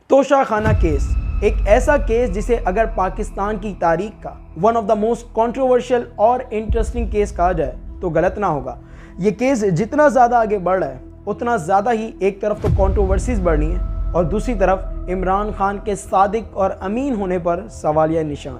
Toshakhana case एक ऐसा case जिसे अगर पाकिस्तान की तारीख का one of the most controversial और इंटरेस्टिंग केस कहा जाए तो गलत ना होगा। ये केस जितना ज़्यादा आगे बढ़ रहा है उतना ज़्यादा ही एक तरफ तो कंट्रोवर्सीज बढ़ रही हैं और दूसरी तरफ इमरान खान के सादिक और अमीन होने पर सवालिया निशान।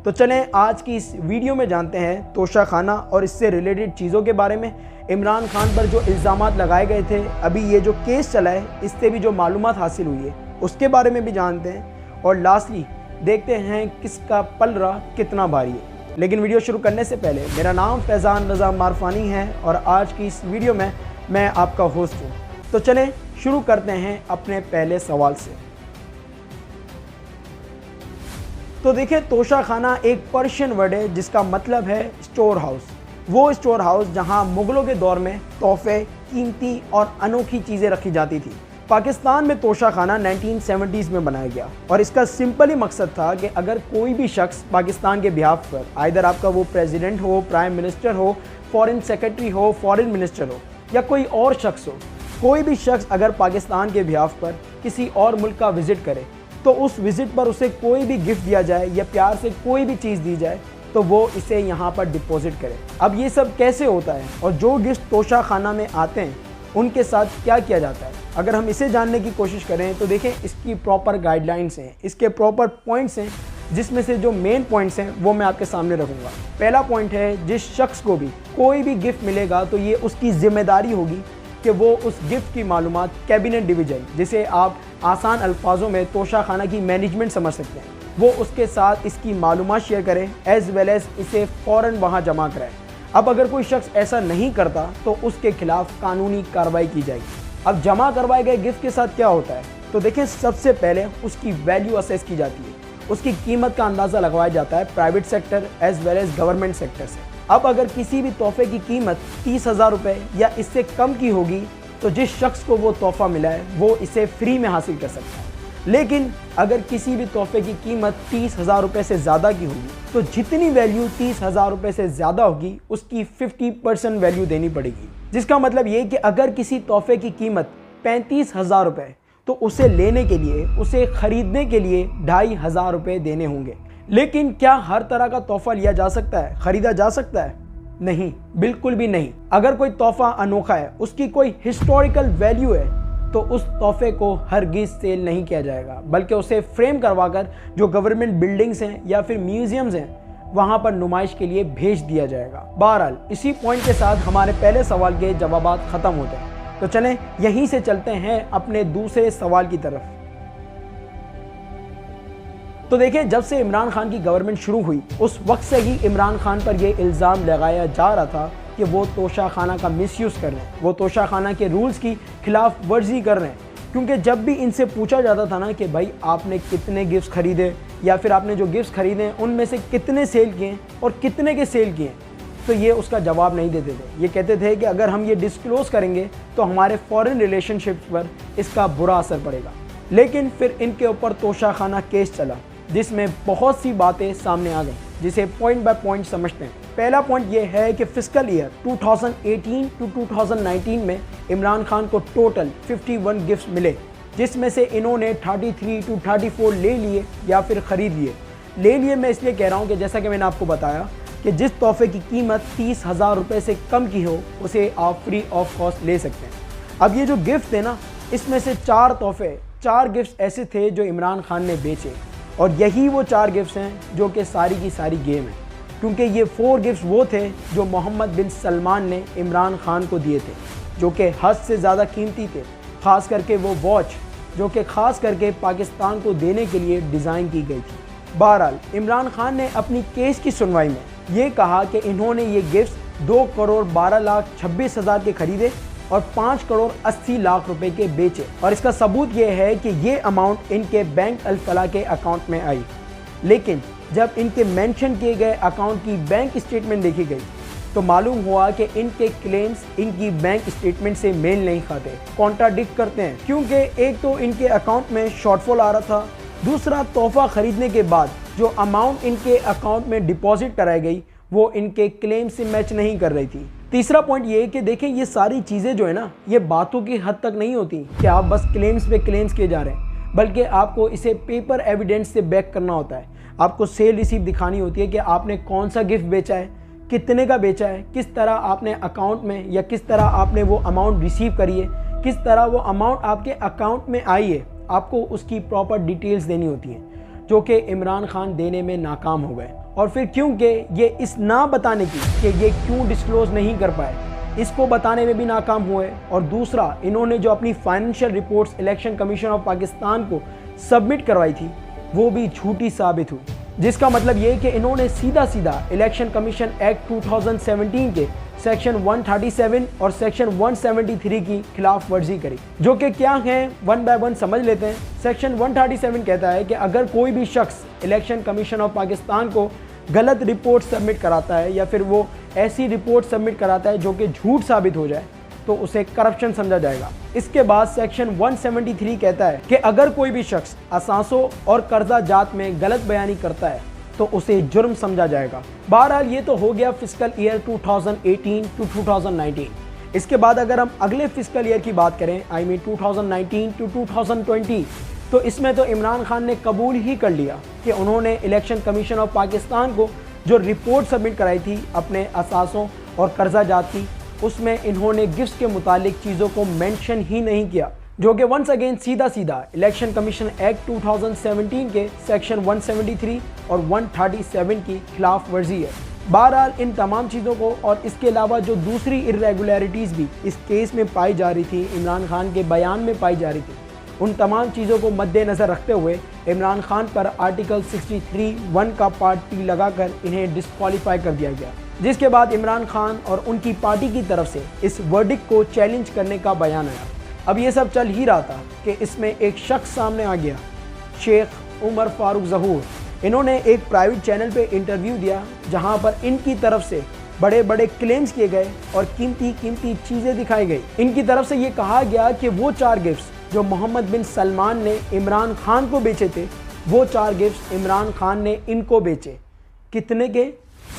तो चलें आज की इस वीडियो में जानते हैं तोशाखाना और इससे रिलेटेड चीज़ों के बारे में, इमरान खान पर जो इल्ज़ामात लगाए गए थे, अभी ये जो केस चला है इससे भी जो मालूमात हासिल हुई है उसके बारे में भी जानते हैं और लास्टली देखते हैं किसका पलड़ा कितना भारी है। लेकिन वीडियो शुरू करने से पहले मेरा नाम फैज़ान रज़ा मारफानी है और आज की इस वीडियो में मैं आपका होस्ट हूँ। तो चलें शुरू करते हैं अपने पहले सवाल से। तो देखिए, तोशाखाना एक पर्शियन वर्ड है जिसका मतलब है स्टोर हाउस। वो स्टोर हाउस जहाँ मुग़लों के दौर में तोहफे, कीमती और अनोखी चीज़ें रखी जाती थी। पाकिस्तान में तोशाखाना 1970s में बनाया गया और इसका सिंपल ही मकसद था कि अगर कोई भी शख्स पाकिस्तान के बिहाफ पर, आइदर आपका वो प्रेसिडेंट हो, प्राइम मिनिस्टर हो, फॉरेन सेक्रेटरी हो, फॉरेन मिनिस्टर हो या कोई और शख्स हो, कोई भी शख्स अगर पाकिस्तान के बिहाफ पर किसी और मुल्क का विज़िट करे तो उस विज़िट पर उसे कोई भी गिफ्ट दिया जाए या प्यार से कोई भी चीज़ दी जाए तो वो इसे यहाँ पर डिपॉजिट करे। अब ये सब कैसे होता है और जो गिफ्ट तोशाखाना में आते हैं उनके साथ क्या किया जाता है, अगर हम इसे जानने की कोशिश करें तो देखें इसकी प्रॉपर गाइडलाइंस हैं, इसके प्रॉपर पॉइंट्स हैं, जिसमें से जो मेन पॉइंट्स हैं वो मैं आपके सामने रखूँगा। पहला पॉइंट है, जिस शख्स को भी कोई भी गिफ्ट मिलेगा तो ये उसकी ज़िम्मेदारी होगी कि वो उस गिफ्ट की मालूमात कैबिनेट डिवीज़न, जिसे आप आसान अल्फाजों में तोशाखाना की मैनेजमेंट समझ सकते हैं, वो उसके साथ इसकी मालूमात शेयर करें एज़ वेल एज़ इसे फ़ौरन वहाँ जमा कराएं। अब अगर कोई शख्स ऐसा नहीं करता तो उसके खिलाफ कानूनी कार्रवाई की जाएगी। अब जमा करवाए गए गिफ्ट के साथ क्या होता है, तो देखिए सबसे पहले उसकी वैल्यू असेस की जाती है, उसकी कीमत का अंदाज़ा लगवाया जाता है private sector as well as government sector से। अब अगर किसी भी तोहफे की कीमत 30,000 रुपये या इससे कम की होगी तो जिस शख्स को वो तोहफा मिला है वो इसे फ्री में हासिल कर सकता है। लेकिन अगर किसी भी तोहफे की कीमत 30,000 रुपये से ज़्यादा की होगी तो जितनी वैल्यू 30,000 रुपये से ज़्यादा होगी उसकी 50% वैल्यू देनी पड़ेगी, जिसका मतलब ये कि अगर किसी तोहफे की कीमत 35,000 रुपये तो उसे लेने के लिए, उसे ख़रीदने के लिए 2,500 रुपये देने होंगे। लेकिन क्या हर तरह का तोहफा लिया जा सकता है, ख़रीदा जा सकता है? नहीं, बिल्कुल भी नहीं। अगर कोई तोहफा अनोखा है, उसकी कोई हिस्टोरिकल वैल्यू है तो उस तोहफे को हरगिज़ सेल नहीं किया जाएगा, बल्कि उसे फ्रेम करवाकर जो गवर्नमेंट बिल्डिंग्स हैं या फिर म्यूजियम्स हैं वहाँ पर नुमाइश के लिए भेज दिया जाएगा। बहरहाल इसी पॉइंट के साथ हमारे पहले सवाल के जवाबात ख़त्म होते हैं। तो चलें यहीं से चलते हैं अपने दूसरे सवाल की तरफ। तो देखिए, जब से इमरान खान की गवर्नमेंट शुरू हुई उस वक्त से ही इमरान खान पर यह इल्ज़ाम लगाया जा रहा था कि वो तोशाखाना का मिसयूज़ कर रहे हैं, वो तोशाखाना के रूल्स की खिलाफ वर्जी कर रहे हैं। क्योंकि जब भी इनसे पूछा जाता था ना कि भाई आपने कितने गिफ्ट्स खरीदे या फिर आपने जो गिफ्ट्स खरीदे हैं उनमें से कितने सेल किए और कितने के सेल किए, तो ये उसका जवाब नहीं देते थे। ये कहते थे कि अगर हम ये डिस्क्लोज़ करेंगे तो हमारे फॉरेन रिलेशनशिप पर इसका बुरा असर पड़ेगा। लेकिन फिर इनके ऊपर तोशाखाना केस चला जिसमें बहुत सी बातें सामने आ गई, जिसे पॉइंट बाय पॉइंट समझते हैं। पहला पॉइंट ये है कि फिस्कल ईयर 2018 टू 2019 में इमरान खान को टोटल 51 गिफ्ट्स मिले, जिसमें से इन्होंने 33 टू 34 ले लिए या फिर ख़रीद लिए। ले लिए मैं इसलिए कह रहा हूँ कि जैसा कि मैंने आपको बताया कि जिस तोहफे की कीमत 30,000 रुपये से कम की हो उसे आप फ्री ऑफ कॉस्ट ले सकते हैं। अब ये जो गिफ्ट थे ना, इसमें से 4 गिफ्ट्स ऐसे थे जो इमरान खान ने बेचे और यही वो 4 गिफ्ट्स हैं जो कि सारी की सारी गेम है, क्योंकि ये 4 गिफ्ट्स वो थे जो मोहम्मद बिन सलमान ने इमरान खान को दिए थे, जो कि हद से ज़्यादा कीमती थे। ख़ास करके वो वॉच जो कि ख़ास करके पाकिस्तान को देने के लिए डिज़ाइन की गई थी। बहरहाल इमरान खान ने अपनी केस की सुनवाई में ये कहा कि इन्होंने ये गिफ्ट्स 2,12,26,000 के खरीदे और 5,80,00,000 रुपए के बेचे और इसका सबूत ये है कि ये अमाउंट इनके बैंक अल-फलाह के अकाउंट में आई। लेकिन जब इनके मेंशन किए गए अकाउंट की बैंक स्टेटमेंट देखी गई तो मालूम हुआ कि इनके क्लेम्स इनकी बैंक स्टेटमेंट से मेल नहीं खाते, कॉन्ट्राडिक्ट करते हैं। क्योंकि एक तो इनके अकाउंट में शॉर्टफॉल आ रहा था, दूसरा तोहफा ख़रीदने के बाद जो अमाउंट इनके अकाउंट में डिपॉजिट कराई गई वो इनके क्लेम से मैच नहीं कर रही थी। तीसरा पॉइंट ये है कि देखें ये सारी चीज़ें जो है ना, ये बातों की हद तक नहीं होती कि आप बस क्लेम्स पे क्लेम्स किए जा रहे हैं। बल्कि आपको इसे पेपर एविडेंस से बैक करना होता है। आपको सेल रिसीप्ट दिखानी होती है कि आपने कौन सा गिफ्ट बेचा है, कितने का बेचा है, किस तरह आपने अकाउंट में या किस तरह आपने वो अमाउंट रिसीव करी है, किस तरह वो अमाउंट आपके अकाउंट में आई है। आपको उसकी प्रॉपर डिटेल्स देनी होती हैं, जो कि इमरान खान देने में नाकाम हो गए। और फिर क्योंकि ये इस ना बताने की कि ये क्यों डिस्क्लोज नहीं कर पाए, इसको बताने में भी नाकाम हुए। और दूसरा, इन्होंने जो अपनी financial reports election commission of Pakistan को सबमिट करवाई थी वो भी झूठी साबित हुई, जिसका मतलब ये कि इन्होंने सीधा सीधा इलेक्शन कमीशन एक्ट 2017 के सेक्शन 137 और सेक्शन 173 की खिलाफ वर्जी करी, जो कि क्या है वन बाय वन समझ लेते हैं। सेक्शन 137 कहता है कि अगर कोई भी शख्स इलेक्शन कमीशन ऑफ पाकिस्तान को गलत रिपोर्ट सबमिट कराता है या फिर वो ऐसी रिपोर्ट सबमिट कराता है जो कि झूठ साबित हो जाए तो उसे करप्शन समझा जाएगा। इसके बाद सेक्शन 173 कहता है कि अगर कोई भी शख्स असासों और कर्जा जात में गलत बयानी करता है तो उसे जुर्म समझा जाएगा। बहरहाल ये तो हो गया फिस्कल ईयर 2018 टू 2019। इसके बाद अगर हम अगले फिस्कल ईयर की बात करें, आई मीन 2019 टू 2020, तो इसमें तो इमरान खान ने कबूल ही कर लिया कि उन्होंने इलेक्शन कमीशन ऑफ पाकिस्तान को जो रिपोर्ट सबमिट कराई थी अपने असासों और कर्जा जात की, उसमें इन्होंने गिफ्ट के मुतालिक चीज़ों को मेंशन ही नहीं किया, जो कि वंस अगेन सीधा सीधा इलेक्शन कमीशन एक्ट 2017 के सेक्शन 173 और 137 की खिलाफ वर्जी है। बहरहाल इन तमाम चीज़ों को और इसके अलावा जो दूसरी इरेगुलरिटीज़ भी इस केस में पाई जा रही थी, इमरान खान के बयान में पाई जा रही थी, उन तमाम चीज़ों को मद्देनज़र रखते हुए इमरान खान पर आर्टिकल 63(1) का पार्ट T लगाकर इन्हें डिस्क्वालीफाई कर दिया गया, जिसके बाद इमरान खान और उनकी पार्टी की तरफ से इस वर्डिक्ट को चैलेंज करने का बयान आया। अब ये सब चल ही रहा था कि इसमें एक शख्स सामने आ गया, शेख उमर फारूक ज़हूर। इन्होंने एक प्राइवेट चैनल पे इंटरव्यू दिया जहां पर इनकी तरफ से बड़े बड़े क्लेम्स किए गए और कीमती चीज़ें दिखाई गई। इनकी तरफ से ये कहा गया कि वो 4 गिफ्ट्स जो मोहम्मद बिन सलमान ने इमरान खान को बेचे थे, वो 4 गिफ्ट्स इमरान खान ने इनको बेचे। कितने के?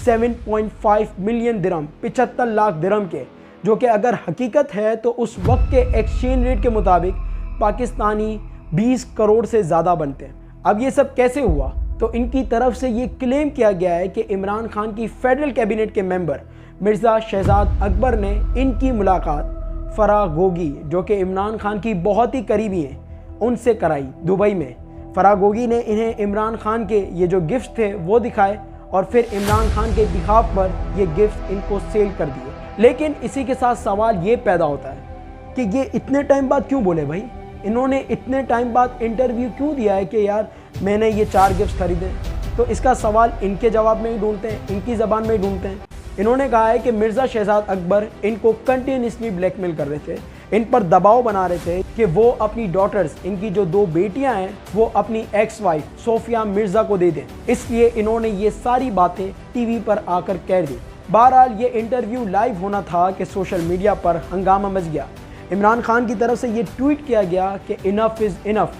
7.5 मिलियन दिरहम, 75 लाख दिरहम के, जो कि अगर हकीकत है तो उस वक्त के एक्सचेंज रेट के मुताबिक पाकिस्तानी 20 करोड़ से ज़्यादा बनते हैं। अब ये सब कैसे हुआ? तो इनकी तरफ से ये क्लेम किया गया है कि इमरान खान की फेडरल कैबिनेट के मेंबर मिर्ज़ा शहजाद अकबर ने इनकी मुलाकात फराह गोगी, जो कि इमरान खान की बहुत ही करीबी हैं, उनसे कराई दुबई में। फराह गोगी ने इन्हें इमरान खान के ये जो गिफ्ट थे वो दिखाए और फिर इमरान खान के बिहाफ पर ये गिफ्ट इनको सेल कर दिए। लेकिन इसी के साथ सवाल ये पैदा होता है कि ये इतने टाइम बाद क्यों बोले भाई? इन्होंने इतने टाइम बाद इंटरव्यू क्यों दिया है कि यार मैंने ये 4 गिफ्ट खरीदे? तो इसका सवाल इनके जवाब में ही ढूंढते हैं, इनकी ज़बान में ही ढूंढते हैं। इन्होंने कहा है कि मिर्ज़ा शहजाद अकबर इनको कंटिन्यूसली ब्लैकमेल कर रहे थे, इन पर दबाव बना रहे थे कि वो अपनी डॉटर्स, इनकी जो 2 बेटियां हैं, वो अपनी एक्स वाइफ सोफिया मिर्ज़ा को दे दें। इसलिए इन्होंने ये सारी बातें टीवी पर आकर कह दी। बहरहाल ये इंटरव्यू लाइव होना था कि सोशल मीडिया पर हंगामा मच गया। इमरान खान की तरफ से ये ट्वीट किया गया कि इनफ इज़ इनफ,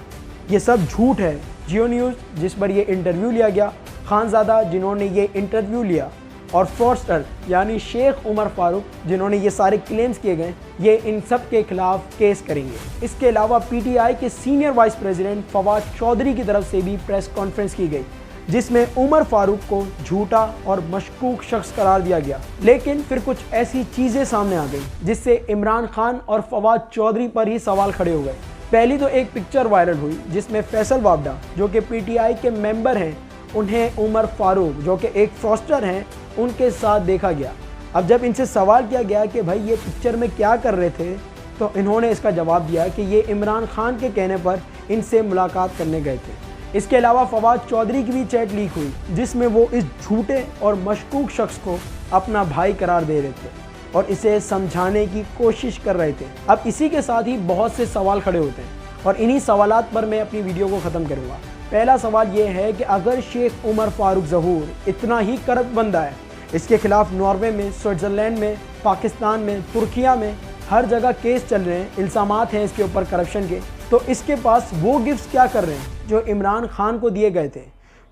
ये सब झूठ है। जियो न्यूज़ जिस पर ये इंटरव्यू लिया गया, खानज़ादा जिन्होंने ये इंटरव्यू लिया, और फ्रॉडस्टर यानी शेख उमर फारूक जिन्होंने ये सारे क्लेम्स किए गए, ये इन सब के खिलाफ केस करेंगे। इसके अलावा पीटीआई के senior vice president Fawad Chaudhry की तरफ से भी प्रेस कॉन्फ्रेंस की गई, जिसमें उमर फारूक को झूठा और मशकूक शख्स करार दिया गया। लेकिन फिर कुछ ऐसी चीज़ें सामने आ गई जिससे इमरान खान और फवाद चौधरी पर ही सवाल खड़े हो गए। पहली तो एक पिक्चर वायरल हुई जिसमें फैसल वाबडा, जो कि पीटीआई के मेंबर हैं, उन्हें उमर फारूक, जो कि एक फ्रॉडस्टर हैं, उनके साथ देखा गया। अब जब इनसे सवाल किया गया कि भाई ये पिक्चर में क्या कर रहे थे, तो इन्होंने इसका जवाब दिया कि ये इमरान खान के कहने पर इनसे मुलाकात करने गए थे। इसके अलावा फवाद चौधरी की भी चैट लीक हुई जिसमें वो इस झूठे और मशकूक शख्स को अपना भाई करार दे रहे थे और इसे समझाने की कोशिश कर रहे थे। अब इसी के साथ ही बहुत से सवाल खड़े होते हैं और इन्हीं सवालात पर मैं अपनी वीडियो को ख़त्म करूँगा। पहला सवाल ये है कि अगर शेख उमर फारूक ज़हूर इतना ही करप्ट बंदा है, इसके खिलाफ नॉर्वे में, स्विट्ज़रलैंड में, पाकिस्तान में, तुर्किया में हर जगह केस चल रहे हैं, इल्ज़ामात हैं इसके ऊपर करप्शन के, तो इसके पास वो गिफ्ट्स क्या कर रहे हैं जो इमरान खान को दिए गए थे?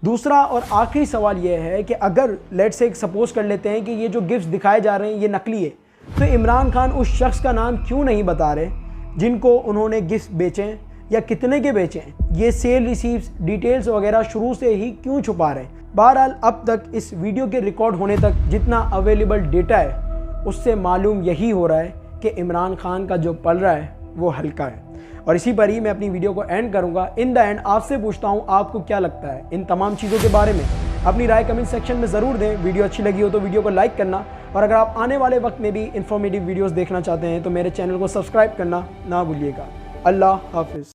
दूसरा और आखिरी सवाल ये है कि अगर लेट्स से सपोज कर लेते हैं कि ये जो गिफ्ट्स दिखाए जा रहे हैं ये नकली है, तो इमरान खान उस शख्स का नाम क्यों नहीं बता रहे जिनको उन्होंने गिफ्ट बेचे, या कितने के बेचें, ये सेल रिसीप्स डिटेल्स वगैरह शुरू से ही क्यों छुपा रहे हैं। बहरहाल अब तक इस वीडियो के रिकॉर्ड होने तक जितना अवेलेबल डेटा है उससे मालूम यही हो रहा है कि इमरान खान का जो पलड़ा है वो हल्का है। और इसी पर ही मैं अपनी वीडियो को एंड करूंगा। इन द एंड आपसे पूछता हूं आपको क्या लगता है इन तमाम चीज़ों के बारे में। अपनी राय कमेंट सेक्शन में ज़रूर दें। वीडियो अच्छी लगी हो तो वीडियो को लाइक करना, और अगर आप आने वाले वक्त में भी इंफॉर्मेटिव वीडियोस देखना चाहते हैं तो मेरे चैनल को सब्सक्राइब करना ना भूलिएगा। अल्लाह हाफिज़।